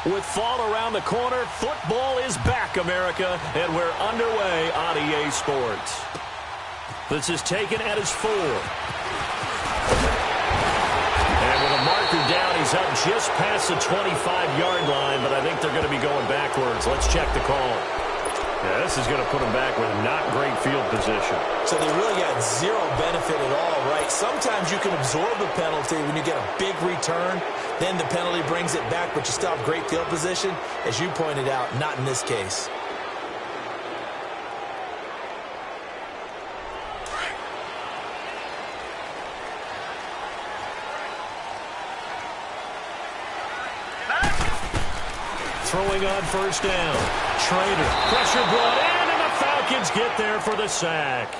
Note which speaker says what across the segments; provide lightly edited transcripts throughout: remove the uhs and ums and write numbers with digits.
Speaker 1: With fall around the corner, football is back, America, and we're underway on EA Sports. This is taken at his 4. And with a marker down, he's up just past the 25-yard line, but I think they're going to be going backwards. Let's check the call. Yeah, this is going to put him back with not great field position. So they really got zero benefit at all, right? Sometimes you can absorb a penalty when you get a big return. Then the penalty brings it back, but you still have great field position. As you pointed out, not in this case. Throwing on first down. Trader. Pressure brought in, and the Falcons get there for the sack.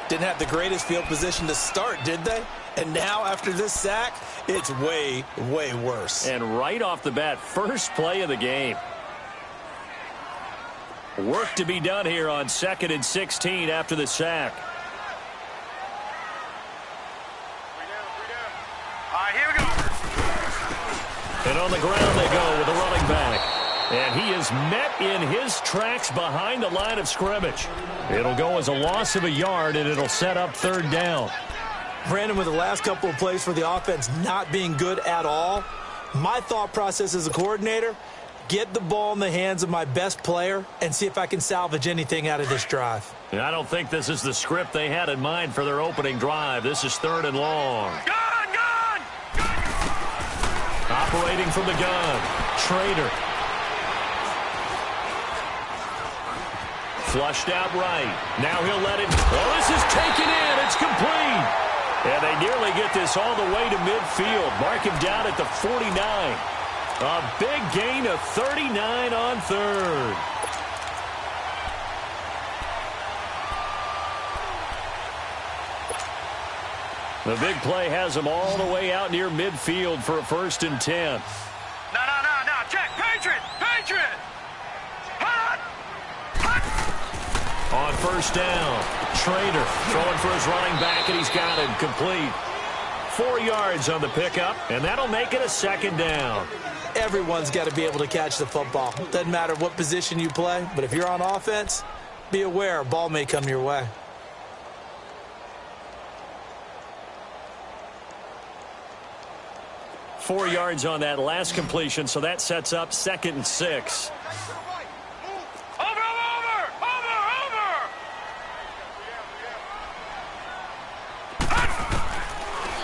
Speaker 1: Didn't have the greatest field position to start, did they? And now, after this sack, it's way, way worse. And right off the bat, first play of the game. Work to be done here on 2nd and 16 after the sack.
Speaker 2: All right, here we go.
Speaker 1: And on the ground they go with a running back. And he is met in his tracks behind the line of scrimmage. It'll go as a loss of a yard, and it'll set up 3rd down. Brandon, with the last couple of plays for the offense not being good at all, my thought process as a coordinator, get the ball in the hands of my best player and see if I can salvage anything out of this drive. And I don't think this is the script they had in mind for their opening drive. This is 3rd and long.
Speaker 2: Gun!
Speaker 1: Operating from the gun, Trader. Flushed out right. Now he'll let it. Oh, this is taken in. It's complete. And they nearly get this all the way to midfield. Mark him down at the 49. A big gain of 39 on 3rd. The big play has him all the way out near midfield for a 1st and 10.
Speaker 2: No. Check. Patriot.
Speaker 1: On first down, Trader throwing for his running back, and he's got it complete. 4 yards on the pickup, and that'll make it a 2nd down. Everyone's got to be able to catch the football. Doesn't matter what position you play, but if you're on offense, be aware a ball may come your way. Four yards on that last completion, so that sets up 2nd and 6.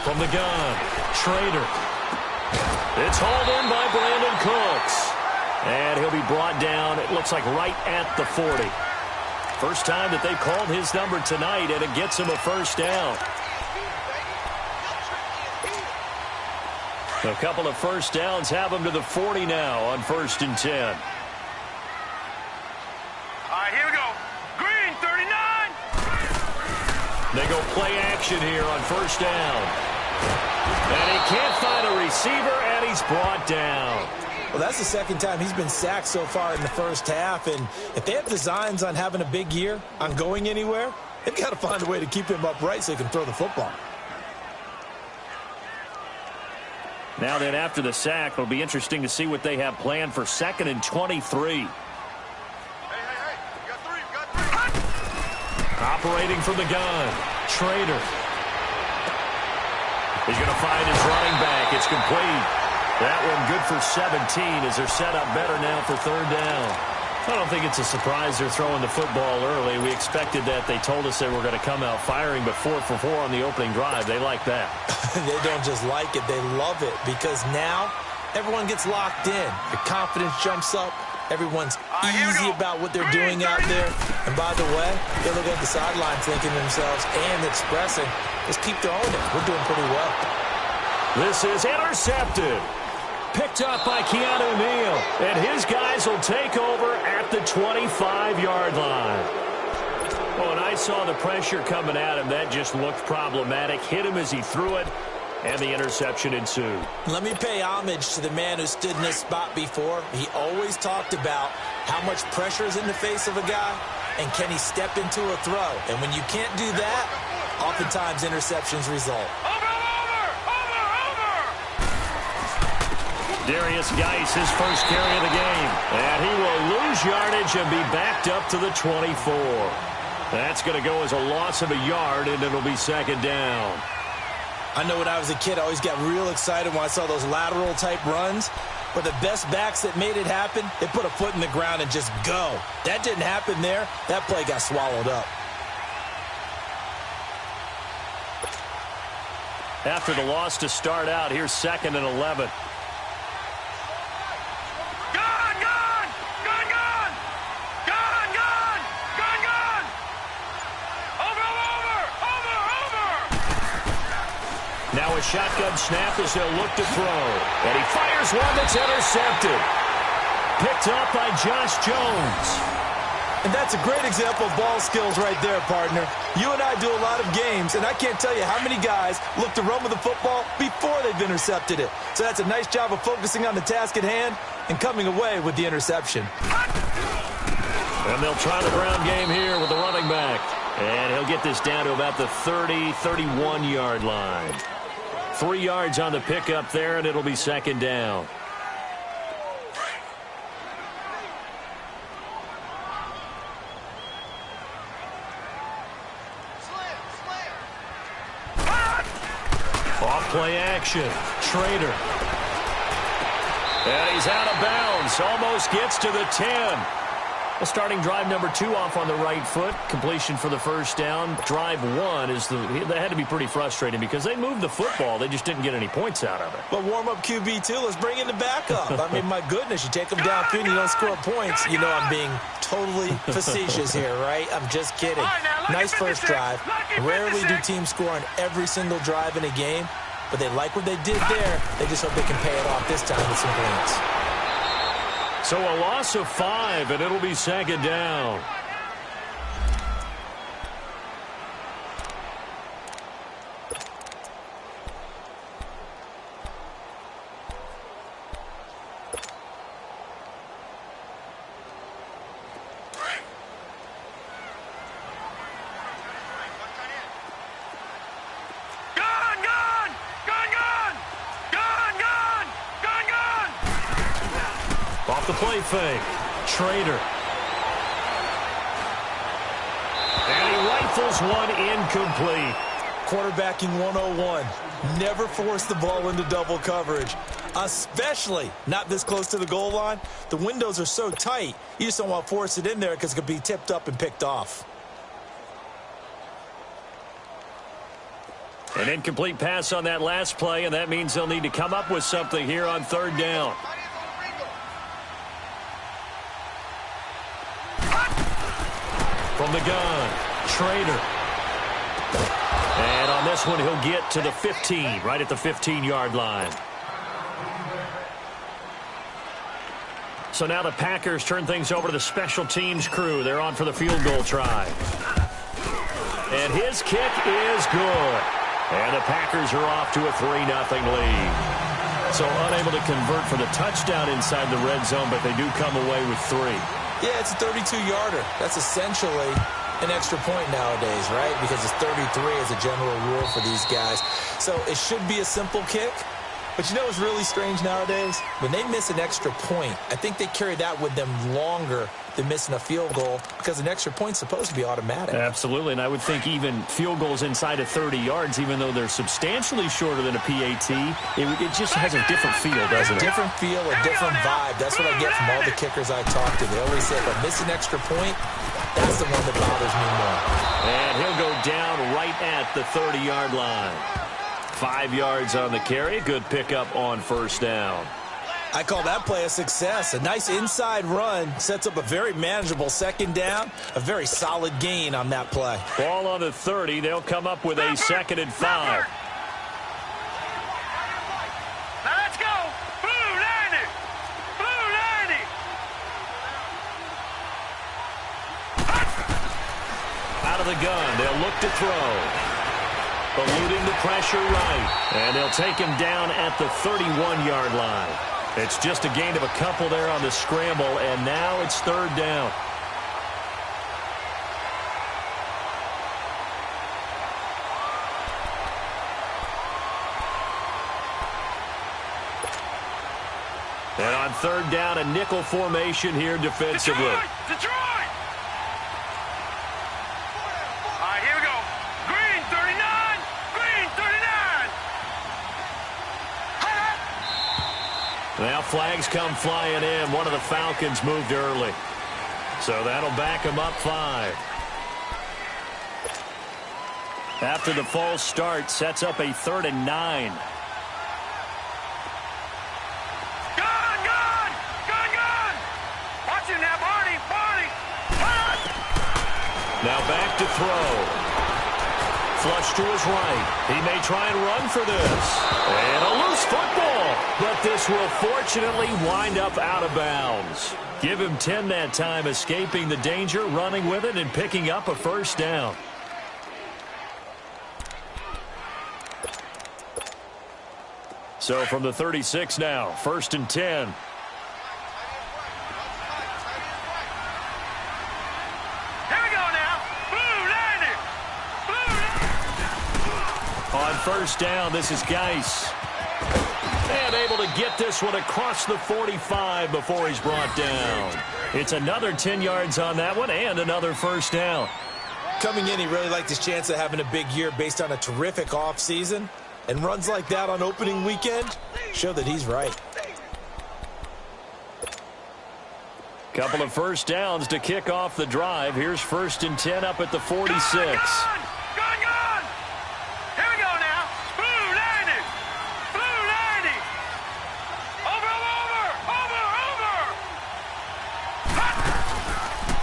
Speaker 1: From the gun, Trader. It's hauled in by Brandon Cooks. And he'll be brought down, it looks like right at the 40. First time that they've called his number tonight, and it gets him a 1st down. A couple of 1st downs have him to the 40 now on 1st and 10.
Speaker 2: All right, here we go. Green, 39.
Speaker 1: They go play action here on 1st down. And he can't find a receiver, and he's brought down. Well, that's the 2nd time he's been sacked so far in the first half. And if they have designs on having a big year, on going anywhere, they've got to find a way to keep him upright so he can throw the football. Now then, after the sack, it'll be interesting to see what they have planned for 2nd and 23.
Speaker 2: Hey, you got three.
Speaker 1: Operating from the gun, Trader. He's going to find his running back. It's complete. That one good for 17 as they're set up better now for 3rd down. I don't think it's a surprise they're throwing the football early. We expected that. They told us they were going to come out firing, but 4 for 4 on the opening drive. They like that. They don't just like it. They love it because now everyone gets locked in. The confidence jumps up. Everyone's easy about what they're doing out there. And by the way, they look at the sidelines thinking to themselves and expressing, just keep throwing it. We're doing pretty well. This is intercepted. Picked up by Keanu Neal. And his guys will take over at the 25-yard line. Oh, and I saw the pressure coming at him. That just looked problematic. Hit him as he threw it. And the interception ensued. Let me pay homage to the man who stood in this spot before. He always talked about how much pressure is in the face of a guy and can he step into a throw. And when you can't do that, oftentimes interceptions result. Darius Geis, his first carry of the game. And he will lose yardage and be backed up to the 24. That's going to go as a loss of a yard, and it'll be second down.
Speaker 3: I know when I was a kid, I always got real excited when I saw those lateral-type runs. But the best backs that made it happen, they put a foot in the ground and just go. That didn't happen there. That play got swallowed up.
Speaker 1: After the loss to start out, here's 2nd and 11. Now a shotgun snap as he'll look to throw. And he fires one that's intercepted. Picked up by Josh Jones.
Speaker 3: And that's a great example of ball skills right there, partner. You and I do a lot of games, and I can't tell you how many guys look to run with the football before they've intercepted it. So that's a nice job of focusing on the task at hand and coming away with the interception.
Speaker 1: And they'll try the ground game here with the running back. And he'll get this down to about the 30, 31-yard line. 3 yards on the pickup there, and it'll be second down. Off play action. Trader. And he's out of bounds. Almost gets to the 10. Well, starting drive number 2 off on the right foot. Completion for the first down. Drive 1 is they had to be pretty frustrating because they moved the football. They just didn't get any points out of it.
Speaker 3: But warm-up QB2, let's bring in the backup. I mean, my goodness, you take them down 3 and you don't score points. You know I'm being totally facetious here, right? I'm just kidding. Nice first drive. Rarely do teams score on every single drive in a game, but they like what they did there. They just hope they can pay it off this time with some points.
Speaker 1: So a loss of 5, and it'll be second down. Off the play fake. Trader. And he rifles one incomplete.
Speaker 3: Quarterbacking 101. Never force the ball into double coverage, especially not this close to the goal line. The windows are so tight, you just don't want to force it in there because it could be tipped up and picked off.
Speaker 1: An incomplete pass on that last play, and that means they'll need to come up with something here on third down. From the gun, Trader. And on this one, he'll get to the 15, right at the 15-yard line. So now the Packers turn things over to the special teams crew. They're on for the field goal try. And his kick is good. And the Packers are off to a 3-0 lead. So unable to convert for the touchdown inside the red zone, but they do come away with 3.
Speaker 3: Yeah, it's a 32-yarder. That's essentially an extra point nowadays, right? Because it's 33 as a general rule for these guys. So it should be a simple kick. But you know what's really strange nowadays? When they miss an extra point, I think they carry that with them longer than missing a field goal because an extra point's supposed to be automatic.
Speaker 1: Absolutely, and I would think even field goals inside of 30 yards, even though they're substantially shorter than a PAT, it just has a different feel, doesn't it?
Speaker 3: A different feel, a different vibe. That's what I get from all the kickers I talk to. They always say, if I miss an extra point, that's the one that bothers me more.
Speaker 1: And he'll go down right at the 30-yard line. 5 yards on the carry. Good pickup on first down.
Speaker 3: I call that play a success. A nice inside run sets up a very manageable second down. A very solid gain on that play.
Speaker 1: Ball on the 30. They'll come up with a 2nd and 5.
Speaker 2: Now let's go. Blue 90. Blue 90.
Speaker 1: Out of the gun. They'll look to throw. Eluding the pressure right. And they'll take him down at the 31-yard line. It's just a gain of a couple there on the scramble, and now it's third down. And on third down, a nickel formation here defensively.
Speaker 2: Detroit! All right, here we go. Green 39, green 39.
Speaker 1: Now flags come flying in. One of the Falcons moved early. So that'll back them up 5. After the false start, sets up a 3rd and 9.
Speaker 2: Watch him now, Barney.
Speaker 1: Now back to throw. Flush to his right. He may try and run for this. And a loose football. But this will fortunately wind up out of bounds. Give him 10 that time, escaping the danger, running with it, and picking up a first down. So from the 36 now, 1st and 10.
Speaker 2: Here we go now. Blue landing.
Speaker 1: On first down, this is Geis. And able to get this one across the 45 before he's brought down. It's another 10 yards on that one and another first down.
Speaker 3: Coming in, he really liked his chance of having a big year based on a terrific offseason. And runs like that on opening weekend show that he's right.
Speaker 1: Couple of first downs to kick off the drive. Here's 1st and 10 up at the 46.
Speaker 2: Gone. Here we go now. Blue landing. Over.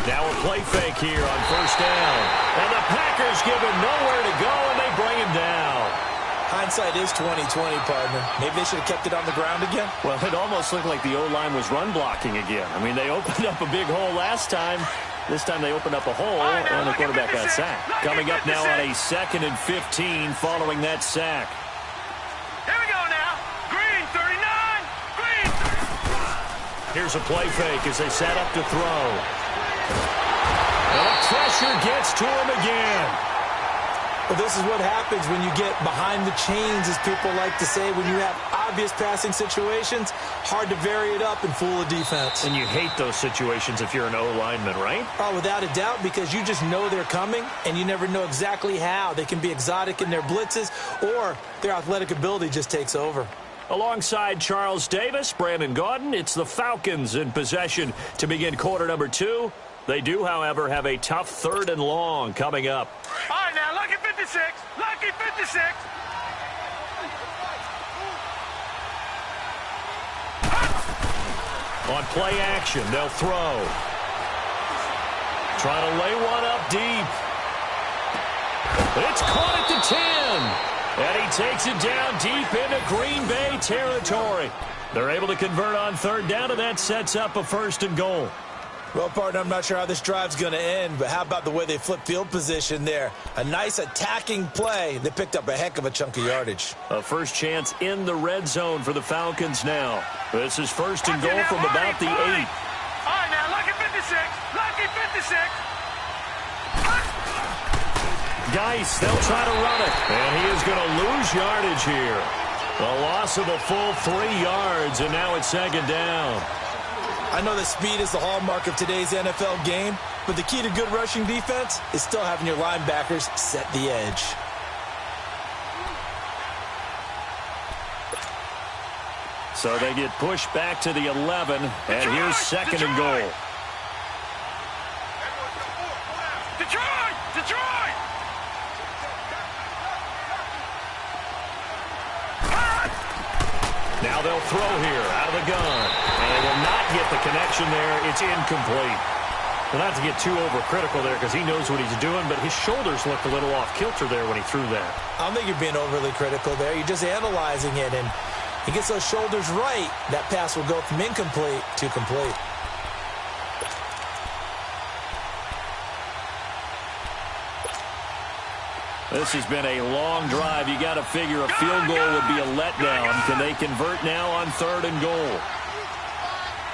Speaker 1: Now a play fake here on first down. And the Packers give him nowhere to go, and they bring him down.
Speaker 3: Hindsight is 20/20, partner. Maybe they should have kept it on the ground again.
Speaker 1: Well, it almost looked like the O-line was run blocking again. I mean, they opened up a big hole last time. This time they opened up a hole, and the quarterback got sacked. Coming up now on a 2nd and 15 following that sack.
Speaker 2: Here we go now. Green 39. Green 39.
Speaker 1: Here's a play fake as they set up to throw. And the pressure gets to him again.
Speaker 3: Well, this is what happens when you get behind the chains, as people like to say. When you have obvious passing situations, hard to vary it up and fool a defense.
Speaker 1: And you hate those situations if you're an O-lineman, right?
Speaker 3: Oh, without a doubt, because you just know they're coming, and you never know exactly how. They can be exotic in their blitzes, or their athletic ability just takes over.
Speaker 1: Alongside Charles Davis, Brandon Gaudin, it's the Falcons in possession to begin quarter number 2. They do, however, have a tough 3rd and long coming up.
Speaker 2: All right, now, lucky 56. Lucky 56.
Speaker 1: On play action, they'll throw. Trying to lay one up deep. It's caught at the 10. And he takes it down deep into Green Bay territory. They're able to convert on 3rd down, and that sets up a 1st and goal.
Speaker 3: Well, partner, I'm not sure how this drive's going to end, but how about the way they flip field position there? A nice attacking play. They picked up a heck of a chunk of yardage.
Speaker 1: A first chance in the red zone for the Falcons now. This is 1st and goal from about the 8.
Speaker 2: All right, now, lucky 56. Lucky 56.
Speaker 1: Geis, they'll try to run it. And he is going to lose yardage here. A loss of a full 3 yards, and now it's 2nd down.
Speaker 3: I know that speed is the hallmark of today's NFL game, but the key to good rushing defense is still having your linebackers set the edge.
Speaker 1: So they get pushed back to the 11, and here's 2nd and goal.
Speaker 2: Detroit!
Speaker 1: Now they'll throw here out of the gun. And they will not get the connection there. It's incomplete. Well, not to get too overcritical there because he knows what he's doing, but his shoulders looked a little off kilter there when he threw that.
Speaker 3: I don't think you're being overly critical there. You're just analyzing it, and he gets those shoulders right. That pass will go from incomplete to complete.
Speaker 1: This has been a long drive. You got to figure a field goal would be a letdown. Can they convert now on 3rd and goal?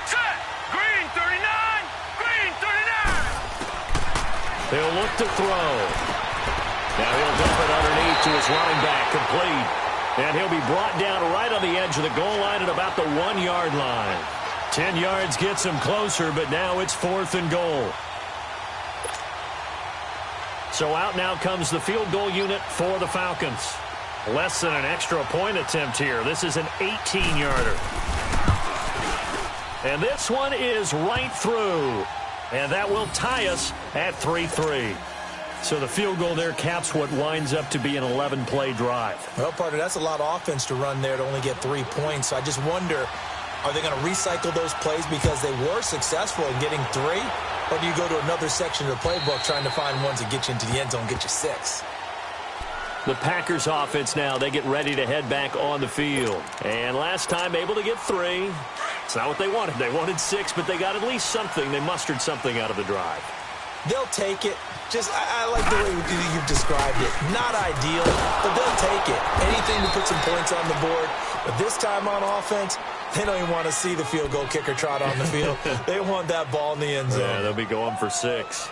Speaker 2: Set! Green 39! Green 39!
Speaker 1: He'll look to throw. Now he'll dump it underneath to his running back. Complete. And he'll be brought down right on the edge of the goal line at about the 1-yard line. 10 yards gets him closer, but now it's 4th and goal. So out now comes the field goal unit for the Falcons. Less than an extra point attempt here. This is an 18-yarder. And this one is right through. And that will tie us at 3-3. So the field goal there caps what winds up to be an 11-play drive.
Speaker 3: Well, partner, that's a lot of offense to run there to only get 3 points. So I just wonder, are they going to recycle those plays because they were successful in getting 3? Or do you go to another section of the playbook trying to find ones that get you into the end zone, get you 6?
Speaker 1: The Packers offense now, they get ready to head back on the field. And last time able to get 3. It's not what they wanted. They wanted 6, but they got at least something. They mustered something out of the drive.
Speaker 3: They'll take it. Just, I like the way you've described it. Not ideal, but they'll take it. Anything to put some points on the board. But this time on offense, they don't even want to see the field goal kicker trot on the field. They want that ball in the end zone.
Speaker 1: Yeah, they'll be going for 6.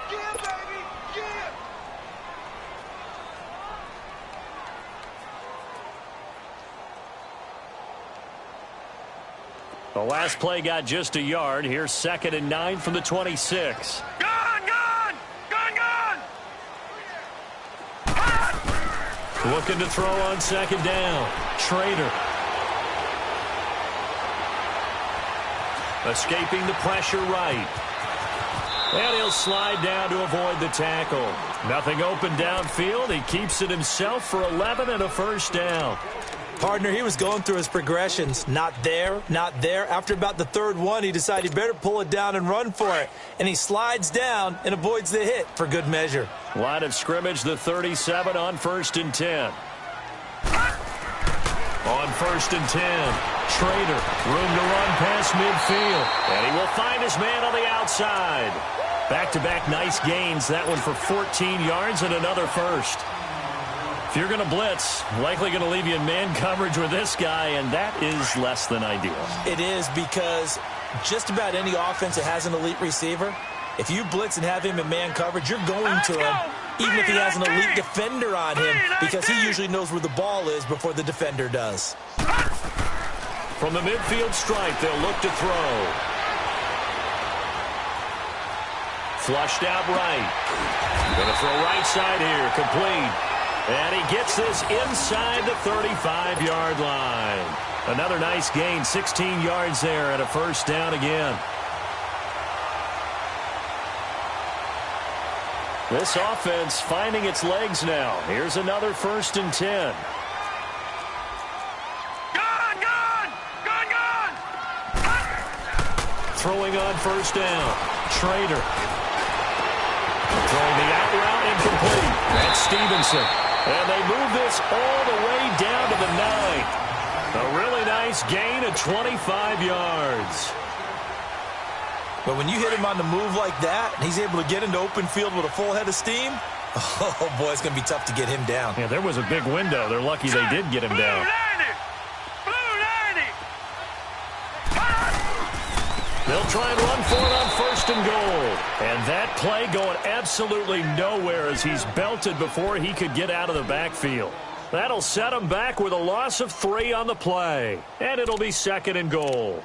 Speaker 1: The last play got just a yard. Here's 2nd and 9 from the 26. Looking to throw on 2nd down. Schrader. Escaping the pressure right. And he'll slide down to avoid the tackle. Nothing open downfield. He keeps it himself for 11 and a 1st down.
Speaker 3: Partner, he was going through his progressions. Not there, not there. After about the 3rd one, he decided he better pull it down and run for it. And he slides down and avoids the hit for good measure.
Speaker 1: Line of scrimmage, the 37 on 1st and 10. On 1st and 10, Schrader, room to run past midfield. And he will find his man on the outside. Back-to-back nice gains. That one for 14 yards and another 1st. If you're going to blitz, likely going to leave you in man coverage with this guy, and that is less than ideal.
Speaker 3: It is, because just about any offense that has an elite receiver, if you blitz and have him in man coverage, you're going to him, even if he has an elite defender on him, because he usually knows where the ball is before the defender does.
Speaker 1: From the midfield stripe, they'll look to throw. Flushed out right. Going to throw right side here, complete. And he gets this inside the 35-yard line. Another nice gain, 16 yards there and a 1st down again. This offense finding its legs now. Here's another 1st and 10. Throwing on 1st down. Schrader. Throwing the out route incomplete. That's Stevenson. And they move this all the way down to the 9. A really nice gain of 25 yards.
Speaker 3: But when you hit him on the move like that, and he's able to get into open field with a full head of steam, oh, boy, it's going to be tough to get him down.
Speaker 1: Yeah, there was a big window. They're lucky they did get him down. They'll try and run for it on 1st and goal. And that play going absolutely nowhere as he's belted before he could get out of the backfield. That'll set him back with a loss of 3 on the play. And it'll be 2nd and goal.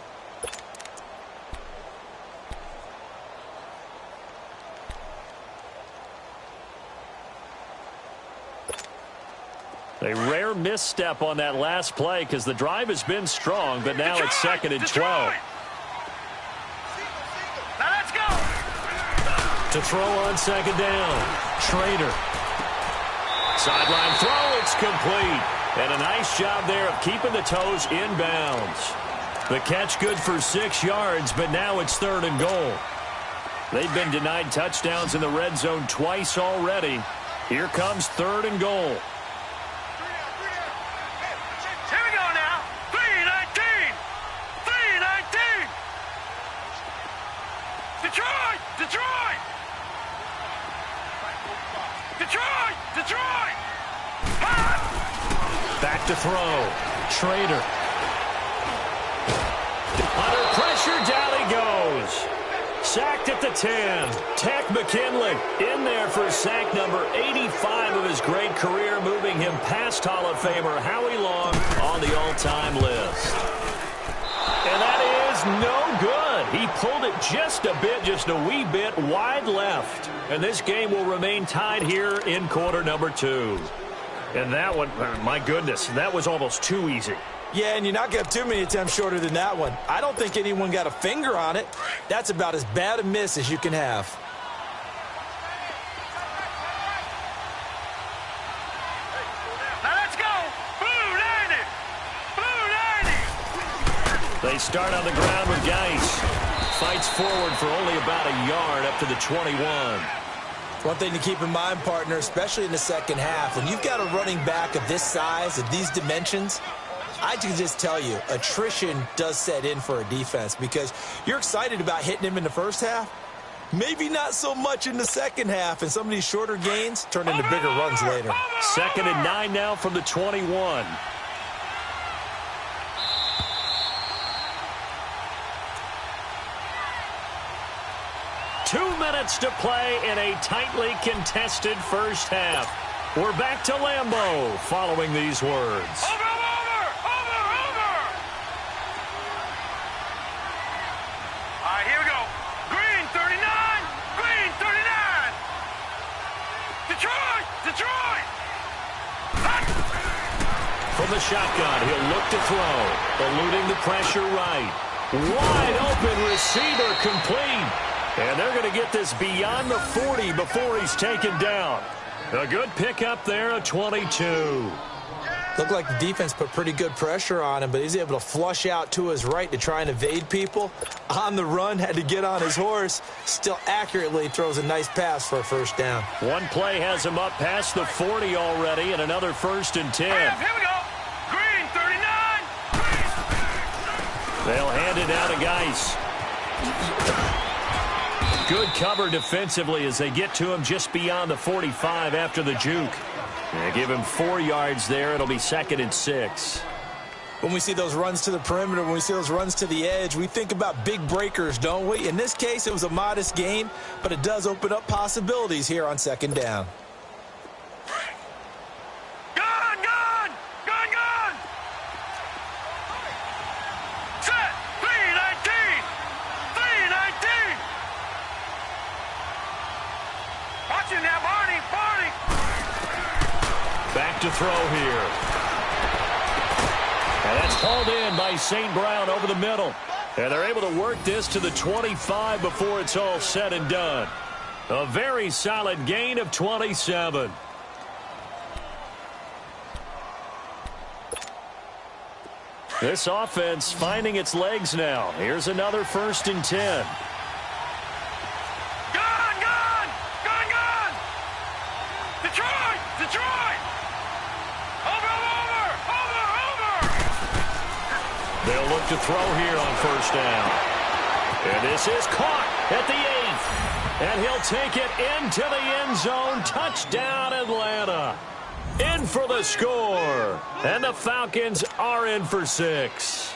Speaker 1: A rare misstep on that last play because the drive has been strong, but now it's 2nd and 12. To throw on 2nd down. Schrader. Sideline throw, it's complete. And a nice job there of keeping the toes inbounds. The catch good for 6 yards, but now it's 3rd and goal. They've been denied touchdowns in the red zone twice already. Here comes 3rd and goal.
Speaker 2: Here we go now. 3-19. 3-19. Detroit! Detroit! Detroit! Detroit!
Speaker 1: Back to throw. Schrader. Under pressure, down he goes. Sacked at the and 10. Tech McKinley in there for sack number 85 of his great career, moving him past Hall of Famer Howie Long on the all-time list. And that is no good. He pulled it just a wee bit wide left. And this game will remain tied here in quarter number 2. And that one, my goodness, that was almost too easy.
Speaker 3: Yeah, and you're not going to have too many attempts shorter than that one. I don't think anyone got a finger on it. That's about as bad a miss as you can have.
Speaker 2: Now let's go. Blue 90. Blue 90.
Speaker 1: They start on the ground with Geis. Fights forward for only about a yard up to the 21.
Speaker 3: One thing to keep in mind, partner, especially in the second half, when you've got a running back of this size, of these dimensions, I can just tell you, attrition does set in for a defense because you're excited about hitting him in the first half. Maybe not so much in the second half, and some of these shorter gains turn into bigger runs later.
Speaker 1: 2nd and 9 now from the 21. Two minutes to play in a tightly contested first half. We're back to Lambeau following these words.
Speaker 2: Over. All right, here we go. Green 39. Green 39. Detroit.
Speaker 1: From the shotgun, he'll look to throw. Eluding the pressure right. Wide open receiver complete. And they're going to get this beyond the 40 before he's taken down. A good pickup there, a 22.
Speaker 3: Looked like the defense put pretty good pressure on him, but he's able to flush out to his right to try and evade people. On the run, had to get on his horse. Still accurately throws a nice pass for a first down.
Speaker 1: One play has him up past the 40 already, and another 1st and 10.
Speaker 2: Here we go. Green 39.
Speaker 1: They'll hand it out to Geis. Good cover defensively as they get to him just beyond the 45 after the juke. They give him 4 yards there. It'll be 2nd and 6.
Speaker 3: When we see those runs to the perimeter, when we see those runs to the edge, we think about big breakers, don't we? In this case, it was a modest gain, but it does open up possibilities here on 2nd down.
Speaker 2: Gun. Set. 319. Watching now, Barney.
Speaker 1: Back to throw here. And that's hauled in by St. Brown over the middle. And they're able to work this to the 25 before it's all said and done. A very solid gain of 27. This offense finding its legs now. Here's another 1st and 10.
Speaker 2: Detroit. Over.
Speaker 1: They'll look to throw here on 1st down. And this is caught at the 8th. And he'll take it into the end zone. Touchdown, Atlanta. In for the score. And the Falcons are in for 6.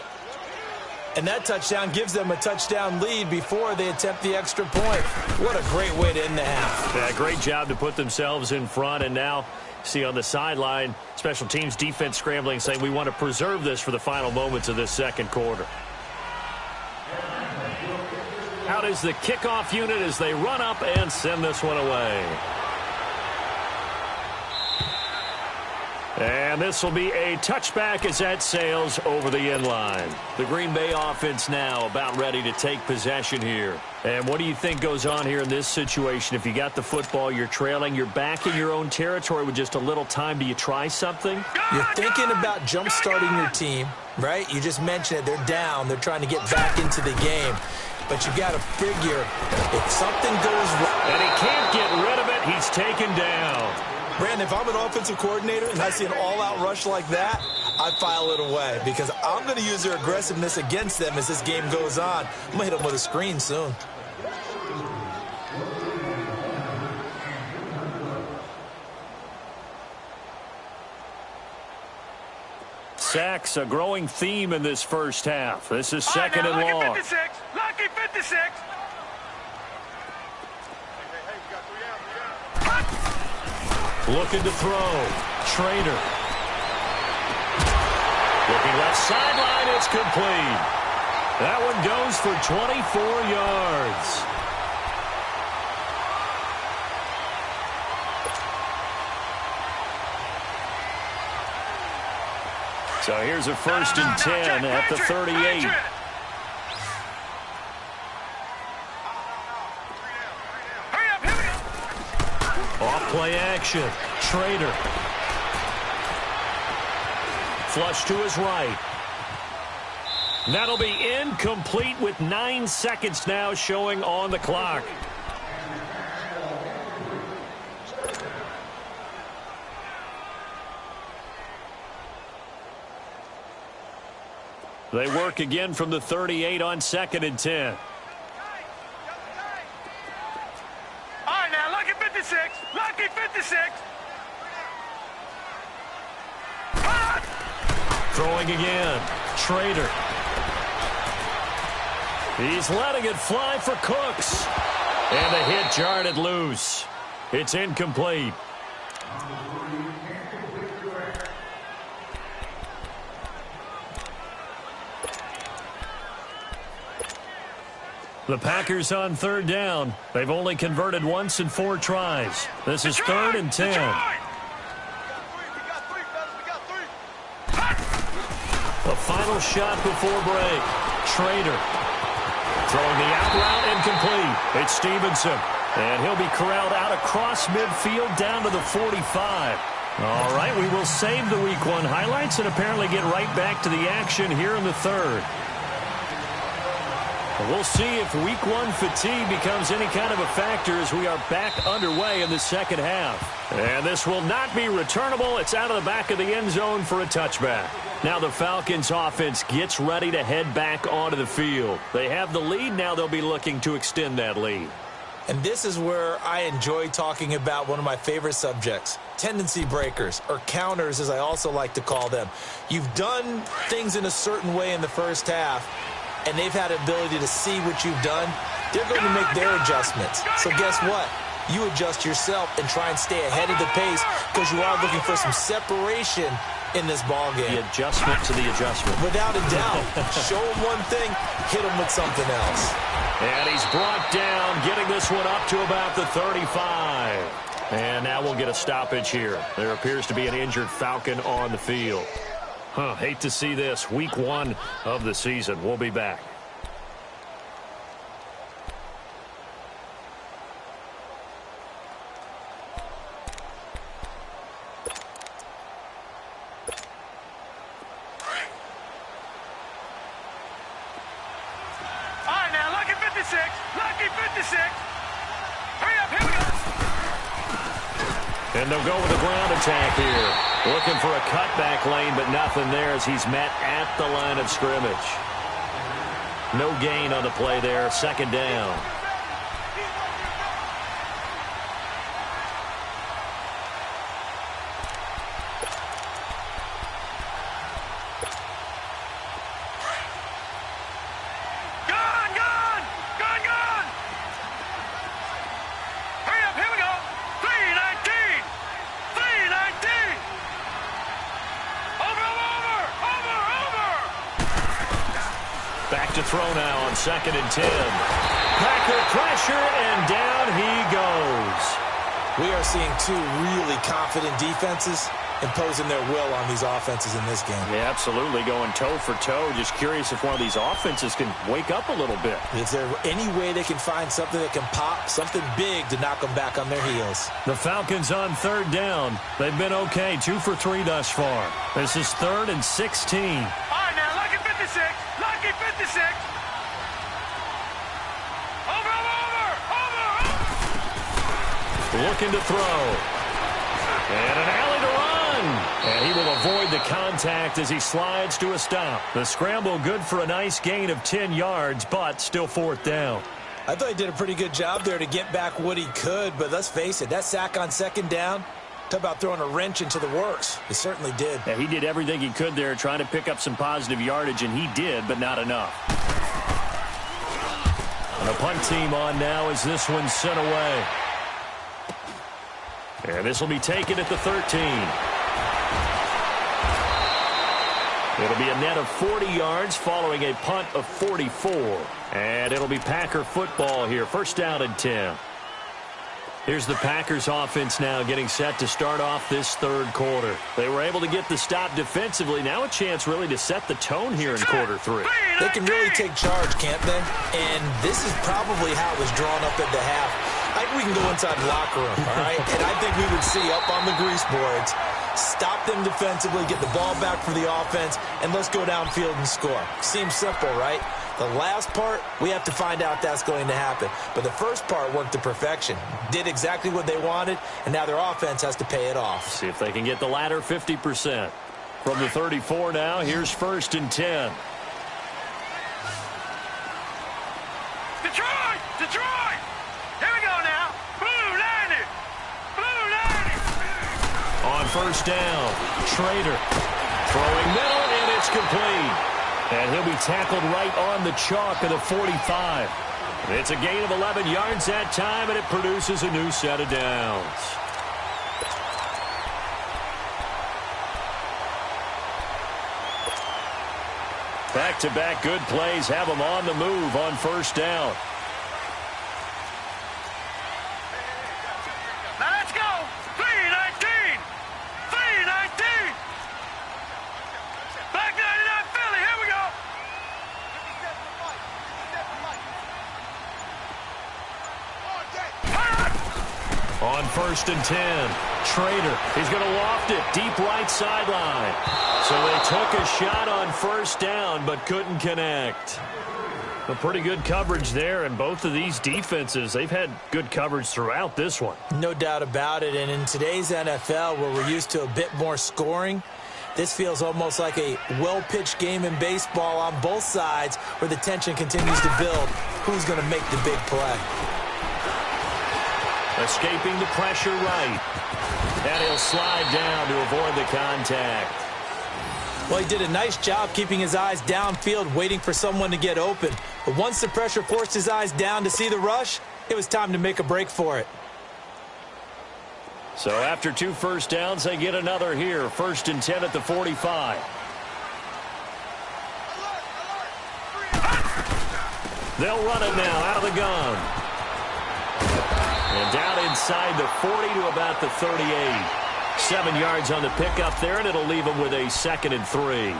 Speaker 3: And that touchdown gives them a touchdown lead before they attempt the extra point. What a great way to end the half.
Speaker 1: Yeah, great job to put themselves in front. And now, see on the sideline, special teams defense scrambling, saying we want to preserve this for the final moments of this second quarter. Out is the kickoff unit as they run up and send this one away. And this will be a touchback as that sails over the end line. The Green Bay offense now about ready to take possession here. And what do you think goes on here in this situation? If you got the football, you're trailing, you're back in your own territory with just a little time. Do you try something?
Speaker 3: You're thinking about jump-starting your team, right? You just mentioned it. They're down. They're trying to get back into the game. But you got to figure if something goes wrong.
Speaker 1: And he can't get rid of it. He's taken down.
Speaker 3: Brandon, if I'm an offensive coordinator and I see an all-out rush like that, I file it away because I'm going to use their aggressiveness against them as this game goes on. I'm going to hit them with a screen soon.
Speaker 1: Sacks, a growing theme in this first half. This is 2nd and long.
Speaker 2: Lucky 56.
Speaker 1: Looking to throw. Trader. Looking left sideline. It's complete. That one goes for 24 yards. So here's a 1st and 10 at the 38. Off play action. Trader. Flush to his right. That'll be incomplete with 9 seconds now showing on the clock. They work again from the 38 on 2nd and 10.
Speaker 2: All right, now, lucky 56. Lucky 56.
Speaker 1: Throwing again. Trader. He's letting it fly for Cooks. And the hit jarred it loose. It's incomplete. The Packers on 3rd down. They've only converted once in 4 tries. This is 3rd and 10. The final shot before break. Trader. Throwing the out route incomplete. It's Stevenson. And he'll be corralled out across midfield down to the 45. All right, we will save the Week 1 highlights and apparently get right back to the action here in the 3rd. We'll see if Week 1 fatigue becomes any kind of a factor as we are back underway in the 2nd half. And this will not be returnable. It's out of the back of the end zone for a touchback. Now the Falcons offense gets ready to head back onto the field. They have the lead. Now they'll be looking to extend that lead.
Speaker 3: And this is where I enjoy talking about one of my favorite subjects, tendency breakers, or counters as I also like to call them. You've done things in a certain way in the first half, and they've had the ability to see what you've done. They're going to make their adjustments. So guess what? You adjust yourself and try and stay ahead of the pace because you are looking for some separation in this ball game.
Speaker 1: The adjustment to the adjustment.
Speaker 3: Without a doubt. Show them one thing, hit them with something else.
Speaker 1: And he's brought down, getting this one up to about the 35. And now we'll get a stoppage here. There appears to be an injured Falcon on the field. Hate to see this. Week 1 of the season. We'll be back.
Speaker 2: All right, now, lucky 56. Lucky 56. Hurry up, here we go.
Speaker 1: And they'll go with a ground attack here. Looking for a cutback lane, but nothing there as he's met at the line of scrimmage. No gain on the play there. 2nd down. Back to throw now on 2nd and 10. Packer pressure, and down he goes.
Speaker 3: We are seeing 2 really confident defenses imposing their will on these offenses in this game.
Speaker 1: Yeah, absolutely, going toe for toe. Just curious if one of these offenses can wake up a little bit.
Speaker 3: Is there any way they can find something that can pop, something big to knock them back on their heels?
Speaker 1: The Falcons on 3rd down. They've been okay, 2 for 3 thus far. This is 3rd and 16.
Speaker 2: All right, now, lucky 56. Lucky 56. Over.
Speaker 1: Looking to throw. And an alley to run. And he will avoid the contact as he slides to a stop. The scramble good for a nice gain of 10 yards, but still 4th down.
Speaker 3: I thought he did a pretty good job there to get back what he could, but let's face it, that sack on 2nd down, talk about throwing a wrench into the works. He certainly did.
Speaker 1: Yeah, he did everything he could there trying to pick up some positive yardage, and he did, but not enough. And the punt team on now as this one's sent away. And this will be taken at the 13. It'll be a net of 40 yards following a punt of 44. And it'll be Packer football here. First down and 10. Here's the Packers offense now getting set to start off this third quarter. They were able to get the stop defensively. Now a chance really to set the tone here in quarter three.
Speaker 3: They can really take charge, can't they? And this is probably how it was drawn up at the half. I think we can go inside the locker room, all right? And I think we would see up on the grease boards, stop them defensively, get the ball back for the offense, and let's go downfield and score. Seems simple, right? The last part, we have to find out that's going to happen. But the first part worked to perfection. Did exactly what they wanted, and now their offense has to pay it off.
Speaker 1: See if they can get the latter 50%. From the 34 now, here's first and 10.
Speaker 2: Detroit! Detroit! Here we go now. Blue 90! Blue 90!
Speaker 1: On first down, Trader. Throwing middle, and it's complete. And he'll be tackled right on the chalk of the 45. It's a gain of 11 yards that time, and it produces a new set of downs. Back-to-back good plays have them on the move on first down.
Speaker 2: Now let's go! 3-19! 3-19! Back 99 Philly, here we go!
Speaker 1: On first and 10, Trader. He's going to loft it deep right sideline. So they took a shot on first down but couldn't connect. A pretty good coverage there, and both of these defenses, they've had good coverage throughout this one.
Speaker 3: No doubt about it, and in today's NFL where we're used to a bit more scoring, this feels almost like a well-pitched game in baseball on both sides where the tension continues to build. Who's going to make the big play?
Speaker 1: Escaping the pressure right. And he'll slide down to avoid the contact.
Speaker 3: Well, he did a nice job keeping his eyes downfield, waiting for someone to get open. But once the pressure forced his eyes down to see the rush, it was time to make a break for it.
Speaker 1: So after 2 first downs, they get another here. First and 10 at the 45. They'll run it now out of the gun. And down inside the 40 to about the 38. 7 yards on the pickup there, and it'll leave them with a 2nd and 3.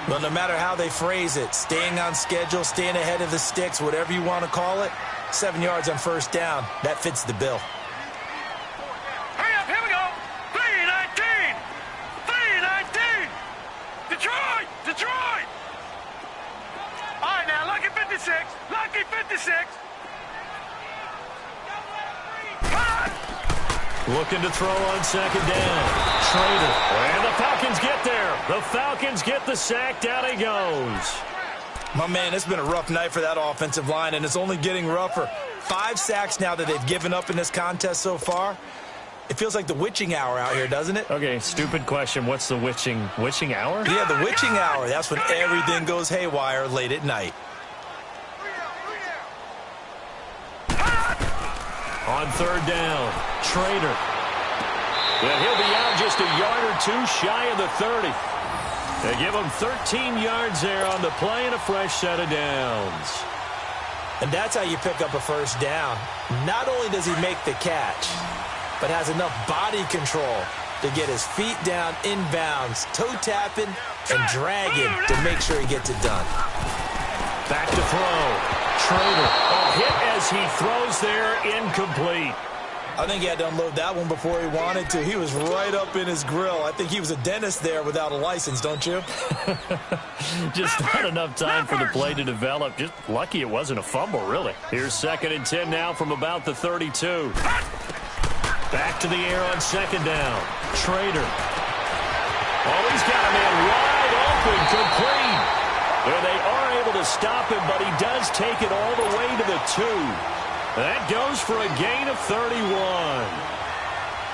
Speaker 3: Well, no matter how they phrase it, staying on schedule, staying ahead of the sticks, whatever you want to call it, 7 yards on first down, that fits the bill.
Speaker 2: Hurry up, here we go! 3-19! 3-19! Detroit! Detroit! All right, now, lucky 56. Lucky 56.
Speaker 1: Looking to throw on second down. Trader. And the Falcons get there. The Falcons get the sack. Down he goes.
Speaker 3: My man, it's been a rough night for that offensive line, and it's only getting rougher. 5 sacks now that they've given up in this contest so far. It feels like the witching hour out here, doesn't it?
Speaker 1: Okay, stupid question. What's the witching hour?
Speaker 3: Yeah, the witching hour. That's when everything goes haywire late at night.
Speaker 1: On third down, Trader. And he'll be out just a yard or two shy of the 30. They give him 13 yards there on the play and a fresh set of downs.
Speaker 3: And that's how you pick up a first down. Not only does he make the catch, but has enough body control to get his feet down inbounds, toe tapping, and dragging to make sure he gets it done.
Speaker 1: Back to throw. Trader. A hit as he throws there, incomplete.
Speaker 3: I think he had to unload that one before he wanted to. He was right up in his grill. I think he was a dentist there without a license, don't you?
Speaker 1: Just not enough time for the play to develop. Just lucky it wasn't a fumble, really. Here's 2nd and 10 now from about the 32. Back to the air on second down. Trader. Oh, he's got a man wide open, complete. There they are able to stop him, but he does take it all the way to the 2. That goes for a gain of 31.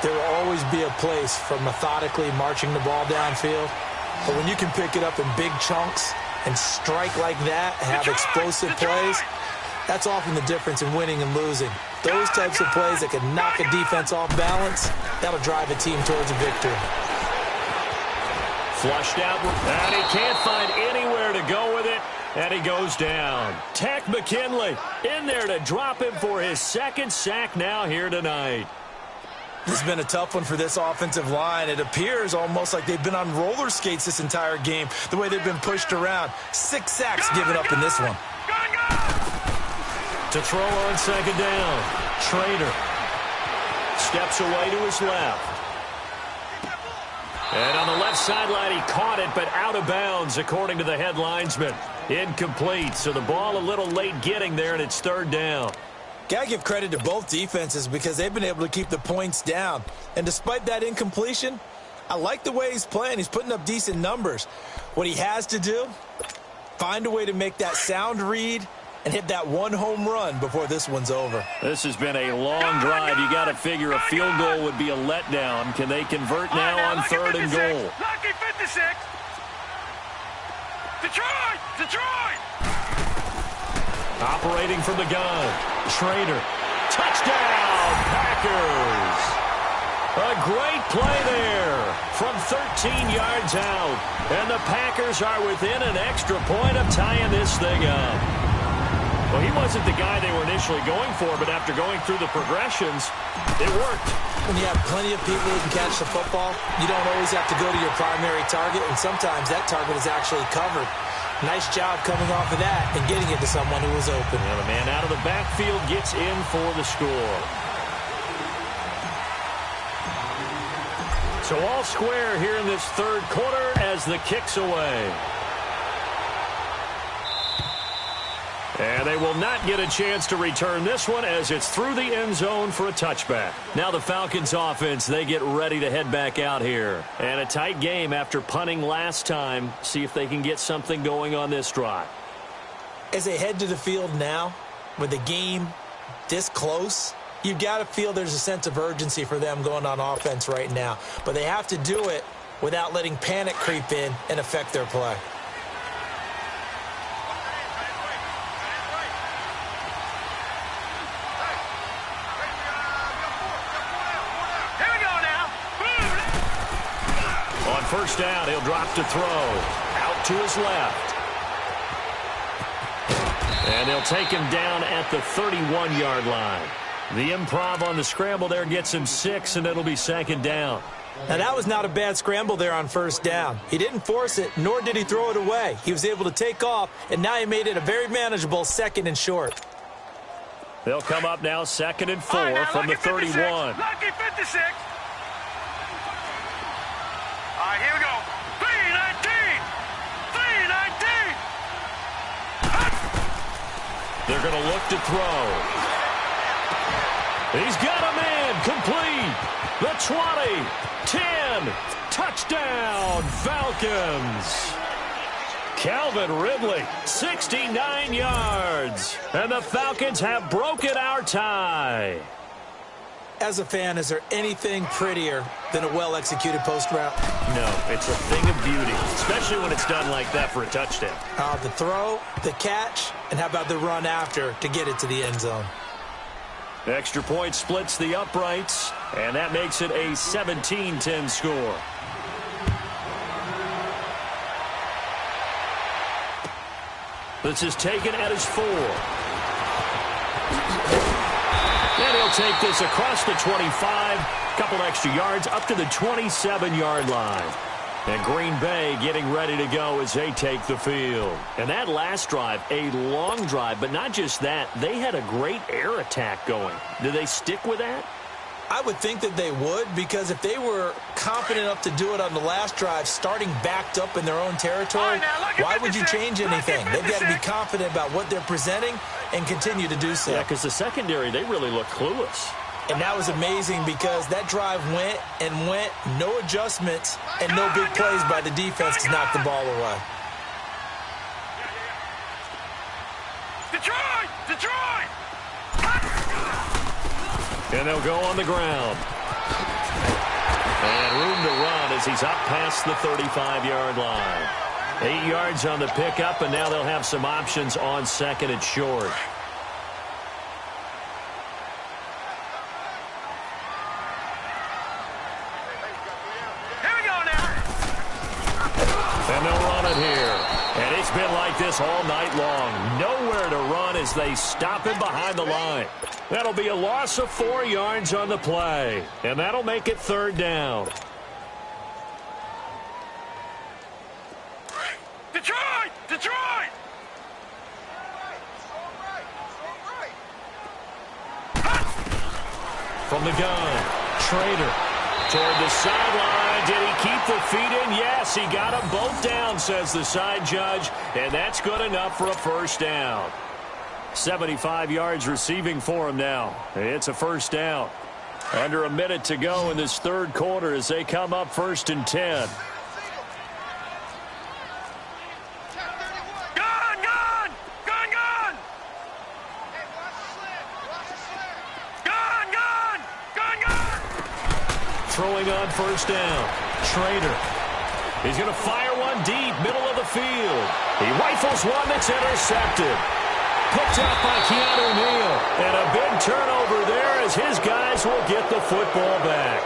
Speaker 3: There will always be a place for methodically marching the ball downfield. But when you can pick it up in big chunks and strike like that, have explosive plays, that's often the difference in winning and losing. Those types of plays that can knock a defense off balance, that'll drive a team towards a victory.
Speaker 1: Flushed out, and he can't find anywhere to go with it, and he goes down. Tech McKinley in there to drop him for his second sack now here tonight.
Speaker 3: This has been a tough one for this offensive line. It appears almost like they've been on roller skates this entire game, the way they've been pushed around. 6 sacks given up in this one.
Speaker 1: To throw on second down, Schrader steps away to his left. And on the left sideline, he caught it, but out of bounds, according to the head linesman. Incomplete, so the ball a little late getting there, and it's third down.
Speaker 3: Got to give credit to both defenses because they've been able to keep the points down. And despite that incompletion, I like the way he's playing. He's putting up decent numbers. What he has to do, find a way to make that sound read and hit that one home run before this one's over.
Speaker 1: This has been a long drive. You got to figure a field goal would be a letdown. Can they convert now on third and goal?
Speaker 2: Lucky 56. Detroit!
Speaker 1: Operating from the gun, Schrader. Touchdown, Packers! A great play there from 13 yards out. And the Packers are within an extra point of tying this thing up. Well, he wasn't the guy they were initially going for, but after going through the progressions, it worked.
Speaker 3: When you have plenty of people who can catch the football, you don't always have to go to your primary target, and sometimes that target is actually covered. Nice job coming off of that and getting it to someone who was open.
Speaker 1: And the man out of the backfield gets in for the score. So all square here in this third quarter as the kick's away. And they will not get a chance to return this one as it's through the end zone for a touchback. Now the Falcons offense, they get ready to head back out here. And a tight game after punting last time. See if they can get something going on this drive.
Speaker 3: As they head to the field now, with the game this close, you've got to feel there's a sense of urgency for them going on offense right now. But they have to do it without letting panic creep in and affect their play.
Speaker 1: First down, he'll drop to throw. Out to his left. And they'll take him down at the 31-yard line. The improv on the scramble there gets him 6, and it'll be second down.
Speaker 3: Now, that was not a bad scramble there on first down. He didn't force it, nor did he throw it away. He was able to take off, and now he made it a very manageable second and short.
Speaker 1: They'll come up now second and 4 from the 31.
Speaker 2: Lucky 56. All right, here we go. 319.
Speaker 1: They're going to look to throw. He's got a man complete. The 20, 10, touchdown, Falcons. Calvin Ridley, 69 yards. And the Falcons have broken our tie.
Speaker 3: As a fan, is there anything prettier than a well-executed post route?
Speaker 1: No, it's a thing of beauty, especially when it's done like that for a touchdown.
Speaker 3: The throw, the catch, and how about the run after to get it to the end zone?
Speaker 1: Extra point splits the uprights, and that makes it a 17-10 score. This is taken at his 4. And he'll take this across the 25, couple extra yards up to the 27-yard line. And Green Bay getting ready to go as they take the field. And that last drive, a long drive, but not just that. They had a great air attack going. Do they stick with that?
Speaker 3: I would think that they would, because if they were confident enough to do it on the last drive, starting backed up in their own territory, why would you change anything? They've got to be confident about what they're presenting and continue to do so.
Speaker 1: Yeah, because the secondary, they really look clueless.
Speaker 3: And that was amazing because that drive went and went, no adjustments, and no big plays by the defense to knock the ball away.
Speaker 2: Detroit!
Speaker 1: And they'll go on the ground. And room to run as he's up past the 35-yard line. 8 yards on the pickup, and now they'll have some options on second and short. And they'll run it here. And it's been like this all night long. Nowhere to run as they stop him behind the line. That'll be a loss of 4 yards on the play. And that'll make it third down.
Speaker 2: Detroit! Detroit!
Speaker 1: From the gun, Trader toward the sideline. Did he keep the feet in? Yes, he got them both down, says the side judge, and that's good enough for a first down. 75 yards receiving for him now. It's a first down. Under a minute to go in this third quarter as they come up 1st and 10. Throwing on first down. Trader. He's going to fire one deep, middle of the field. He rifles one that's intercepted. Picked up by Keanu Neal. And a big turnover there as his guys will get the football back.